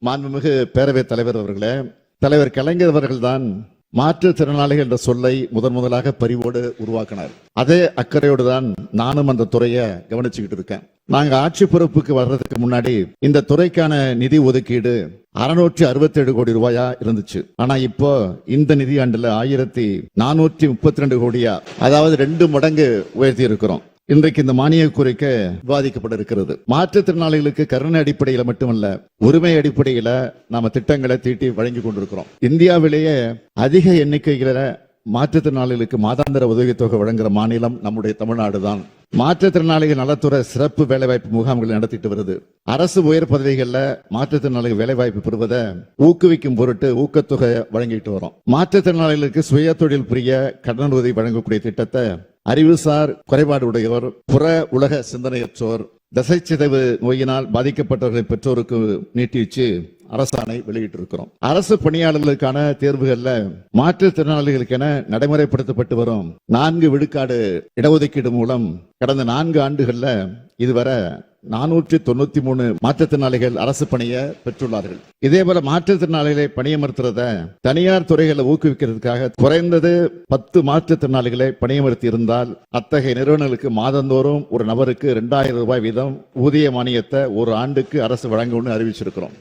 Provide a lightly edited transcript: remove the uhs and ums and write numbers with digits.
மாண்புமிகு பேரவைத் தலைவர் அவர்களே, தலைவர் கலைஞர் அவர்கள்தான் மாற்றுத்திறனாளிகள் என்ற சொல்லை முதலாக பரிவோடு உருவாக்கினார். அதே அக்கறையோடு தான் நானும் அந்த துறையை கவனிச்சுக்கிட்டு இருக்கேன். நாங்க ஆட்சி பொறுப்புக்கு வர்றதுக்கு முன்னாடி இந்த துறைக்கான நிதி ஒதுக்கீடு 667 கோடி ரூபாயா இருந்துச்சு. ஆனா இப்போ இந்த நிதியாண்டுல 1432 கோடியா, அதாவது 2 மடங்கு உயர்த்தி இருக்கிறோம். இன்றைக்கு இந்த மானிய கோரிக்கை விவாதிக்கப்பட இருக்கிறது. மாற்றுத்திறனாளிகளுக்கு கருணை அடிப்படையில மட்டுமல்ல, உரிமை அடிப்படையில நாம திட்டங்களை தீட்டி வழங்கி கொண்டிருக்கிறோம். இந்தியாவிலேயே அதிக எண்ணிக்கையில மாற்றுத்திறனாளிகளுக்கு மாதாந்திர உதவித்தொகை வழங்குகிற மாநிலம் நம்முடைய தமிழ்நாடு தான். மாற்றுத்திறனாளிகள் நலத்துறை சிறப்பு வேலைவாய்ப்பு முகாம்கள் நடத்திட்டு வருது. அரசு உயர் பதவிகள்ல மாற்றுத்திறனாளிகள் வேலைவாய்ப்பு பெறுவதை ஊக்குவிக்கும் பொருட்டு ஊக்கத்தொகை வழங்கிட்டு வரோம். மாற்றுத்திறனாளிகளுக்கு சுய தொழில் புரிய கடன் உதவி வழங்கக்கூடிய திட்டத்தை அறிவுசார் குறைபாடு உடையவர், புற உலக சிந்தனையற்றோர், தசைச்சிதைவு நோயினால் பாதிக்கப்பட்டவர்களின் பெற்றோருக்கு நீட்டி வச்சு அரசாணை வெளியிட்டு இருக்கிறோம். அரசு பணியாளர்களுக்கான தேர்வுகள்ல மாற்றுத்திறனாளிகளுக்கென நடைமுறைப்படுத்தப்பட்டு வரும் 4 விழுக்காடு இடஒதுக்கீடு மூலம் கடந்த 4 ஆண்டுகள்ல இதுவரை 493 மாற்றுத்திறனாளிகள் அரசு பணியை பெற்றுள்ளார்கள். இதேபோல மாற்றுத்திறனாளிகளை பணியமர்த்துறத தனியார் துறைகளை ஊக்குவிக்கிறதுக்காக குறைந்தது 10 மாற்றுத்திறனாளிகளை பணியமர்த்தி இருந்தால் அத்தகைய நிறுவனங்களுக்கு மாதந்தோறும் ஒரு நபருக்கு 2000 ரூபாய் வீதம் ஊதிய மானியத்தை ஒரு ஆண்டுக்கு அரசு வழங்கும்னு அறிவிச்சிருக்கிறோம்.